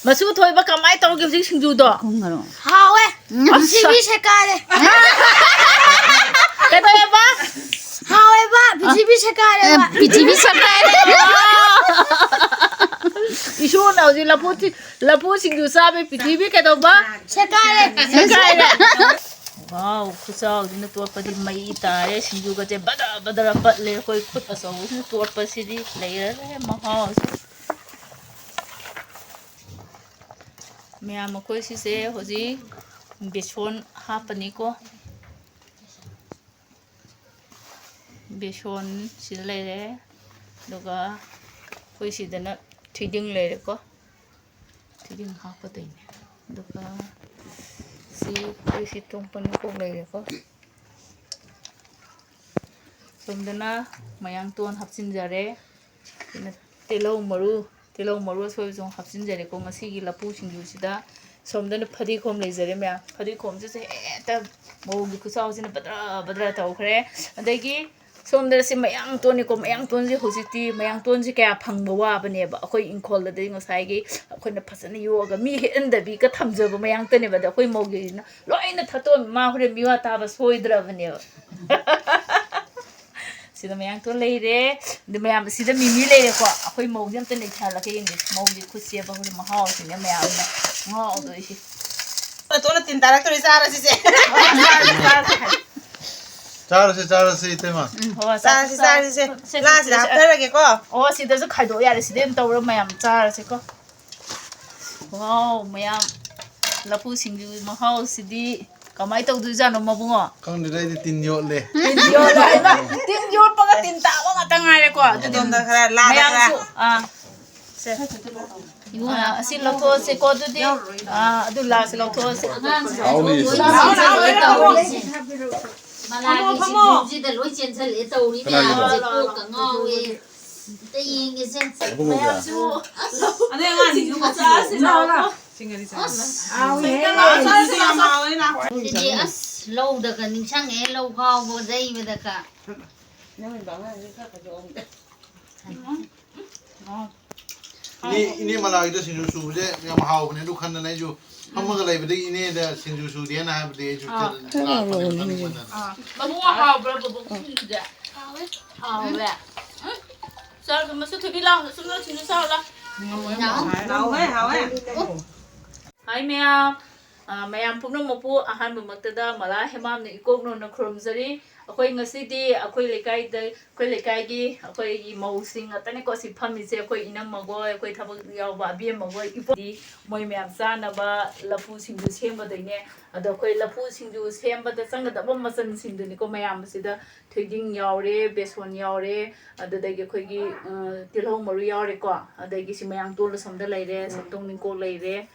Masu thôi bác cầm ai tao kêu gì sinh du đó. Không ngờ. Hào ấy. Bichibi 색깔. Cái đó em bác. Hào ấy bác. Bichibi 색깔. Bichibi 색깔. Isu nào gì laphu sinh du sao với bichibi cái đó bác. 색깔. Cái này. Wow, kusao din tuwa pa din may itare sinju ka je bada pat le koi khut aso tuwa pa si di layer mahal mya ma koi si se hoji beson hapani ko beson si le doga koi si dana thiding le ko thiding hapa dai doga si tong pan ko lay ko somdana mayang ton hapsin jare telo maru soi jong hapsin jare ko ngasi gi lapu singju sida somdana phadi khom lay jare mya phadi khom se ta mo gi khusau sin badra taw khre adagi somdana si mayang ton ni ko mayang ton ji hositi mayang ton ji kya phangba wa bane ba akhoi inkol da ding sai gi akhoi na phasana yoga mi henda bi ka thamjaba mayang tane ba da akhoi mo gi na loina thaton ma hore miwa ta ba soidra bane sida mayang ton lei re de mayam sida mimi lei re ko akhoi mo jam tane khala ke ing mo gi khusia ba hore ma haw sin mayam na ngo do shi to na tin tarak to isara si se Charasi tema. sa se la si da pera ke ko oh sida su khai do ya re sida to ro mayam charasi ko wow mayam lapu singju ma haw sidi kamai tau du jano mabungo Kang ni dai tin yo le. tin yo la ba tin yo pa ka tin ta wa ngata ngare ko don da khara la mayam da su se asi lako se ko du di adu la se lako se Malagi si da lối chen sal e tau ri na je ko ka ngawe te ying e sen mayam su ane nga ni ju ko sa si la singali sa Jadi as lâu da ka ning sang e lâu khao bo dai me da ka Ini malah itu sinju su je yang mahau ni dukhan na ju. Amma ga lai bidi ini da sinju su dia na bidi ju tel. mabungo haw bra bo ja haw le sar ma su thubi la su no chinu sa la hao hai hai mayam mayam pumno mopu ahan bumaktada mala hemam ne ikok no na khromzari akhoi ngasi di akhoi lekai gi akhoi gi mausing atane ko si phami je akhoi inam magoi akhoi thabak yaw ba bi magoi ipodi moi mayam sana ba lapu singju semba daine ado akhoi lapu singju semba da sanga da bom masan singdu ni ko mayam sida thiding yawre beson yawre ado dagi akhoi gi tilhong maru yawre ko adagi si mayang tol samda laire samtong ning ko laire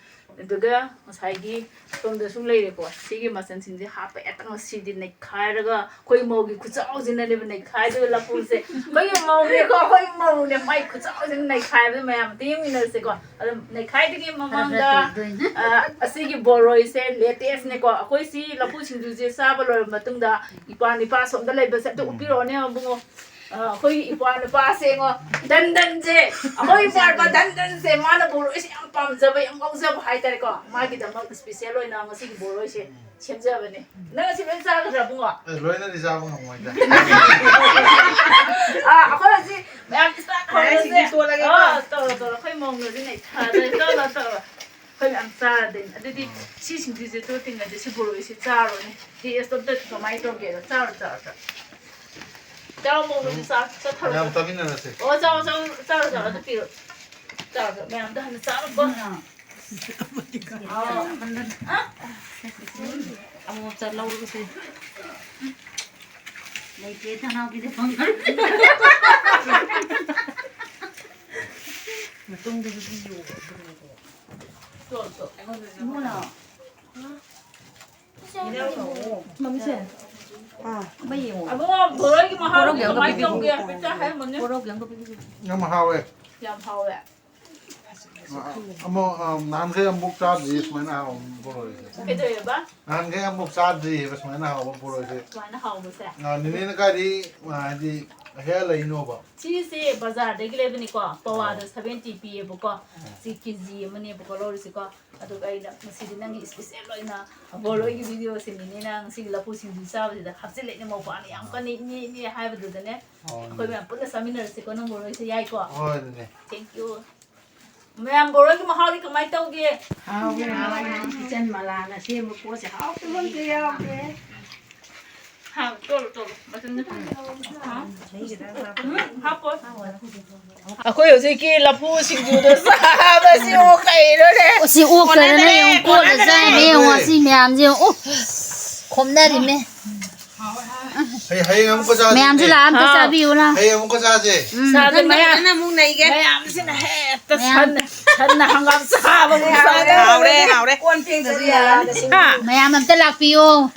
duga masai somda su leire ko sigi masan sinje hapa etang sidi nei khairaga koi mogi kuchau jina le nei khai do la pu se koi mo ne mai kuchau jina nei khai be mayam tim ina se ko nei khai digi mamam da asigi boroi se latest ne ko koi si la pu singju je sa ba lor matung da ipa somda le ba se to upiro ne bungo koi ipa pa se ngo dan je koi par ba dan se mana boroi se am pam jabai am ngau jab hai tare ko ma gi da ma special oi na ngasi boroi se chemja bane na si men sa ga bungo Loi na di sa bang mo ida. ako si mayam isa ko se to lagi to koi mong no din ai tha to koi am sa din adidi si sing di je to tinga je si boroi si charo ne di esto to mai to ge charo charo mong no sa tharo Yang tamin na se. oh charo to piro charo mayam da han sa ba amo char lâu ko se lấy ke thana ki de phang matung de bi yo to mo na bây giờ abo boroi ki mahal mai to ge pita hai mon ne porok yang ko pi Yang mahau eh. yam hao le Amo nan ke ambuk cha ji semana hau boroi. ke de ba Nan ke ambuk cha ji semana hau boroi se. mana hao mo se Ni ni na ka di di ꯍꯦ ꯂꯩꯅꯣꯕ ꯁꯤꯁꯦ ꯕꯖꯥꯔꯗꯒꯤ ꯂꯩꯕꯅꯤꯀꯣ ꯄꯋꯥꯗ 70 ꯄꯤꯌꯦꯕꯀꯣ ꯁꯤ ꯀꯦꯖꯤ ꯑꯃꯅꯦꯕꯀꯣ ꯂꯧꯔꯤꯁꯤꯀꯣ ꯑꯗꯨꯒ ꯑꯩꯅ ꯉꯁꯤꯗꯤ ꯅꯪꯒꯤ special ꯑꯣꯏꯅ ꯕꯣꯔꯣꯏꯒꯤ ꯚꯤꯗꯤꯑꯣꯁꯤꯡꯅꯤꯅ ꯉꯁꯤꯒꯤ ꯂꯐꯨ ꯁꯤꯡꯖꯨ ꯆꯥꯕꯁꯤꯗ ꯍꯥꯞꯆꯤꯜꯂꯛꯏꯅꯦ ꯃꯧꯄꯥꯅ ꯌꯥꯝ ꯀꯟꯅ ꯏꯅꯦ ꯍꯥꯏꯕꯗꯨꯗꯅꯦ ꯑꯩꯈꯣꯏ ꯃꯌꯥꯝ ꯄꯨꯟꯅ ꯆꯥꯃꯤꯟꯅꯔꯁꯤꯀꯣ ꯅꯪ ꯕꯣꯔꯣꯏꯁꯦ ꯌꯥꯏꯀꯣ ꯍꯣꯏ ꯑꯗꯨꯅꯦ ꯊꯦꯡꯛ ꯌꯨ ꯃꯌꯥꯝ ꯕꯣꯔꯣꯏꯒꯤ ꯃꯍꯥꯎꯗꯤ ꯀꯃꯥꯏꯅ ꯇꯧꯒꯦ ꯍꯥꯎꯋꯦ ꯍꯥꯎꯋꯦ ꯀꯤꯆꯟ ꯃꯂꯥꯅ ꯁꯦꯝꯕ ꯄꯣꯠꯁꯦ ꯍꯥꯎꯇꯕ ꯑꯝꯇ ꯌꯥꯎꯗꯦ ꯇꯣꯜꯂꯣ ꯑꯩꯈꯣꯏ ꯍꯧꯖꯤꯛꯀꯤ ꯂꯐꯨ ꯁꯤꯡꯖꯨꯗꯣ ꯆꯥꯕꯁꯤ ꯀꯩꯅꯣꯅꯦ ꯁꯤ ꯑꯣꯛꯇꯗꯅ ꯌꯦꯡꯉꯨ ꯀꯣꯠꯂ ꯆꯥꯏꯅꯦ ꯌꯦꯡꯉꯨ ꯁꯤ ꯃꯌꯥꯝꯁꯦ ꯑꯣ ꯈꯣꯝꯅꯔꯤꯃꯦ ꯍꯌꯦꯡ ꯑꯃꯨꯛꯀ ꯆꯥꯁꯦ ꯃꯌꯥꯝꯁꯨ ꯂꯥꯛꯑ ꯑꯝꯇ ꯆꯥꯕꯤꯌꯨꯅ ꯍꯌꯦꯡ ꯑꯃꯨꯛꯀ ꯆꯥꯁꯦ ꯁꯥꯗ ꯑꯃꯨꯛ ꯅꯩꯒꯦ ꯃꯌꯥꯝꯁꯤꯅ ꯍꯦꯛꯇ ꯁꯟꯅ ꯍꯪꯒꯥꯝ ꯆꯥꯕ ꯍꯥꯎꯔꯦ ꯍꯥꯎꯔꯦ ꯀꯣꯟ ꯐꯦꯡꯗꯁꯨ ꯌꯥꯔꯅꯤ ꯃꯌꯥꯝ ꯑꯝꯇ ꯂꯥꯛꯄꯤꯌꯣ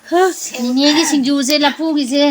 ꯅꯤꯅꯦꯒꯤ ꯁꯤꯡꯖꯨꯁꯦ ꯂꯐꯨꯒꯤꯁꯦ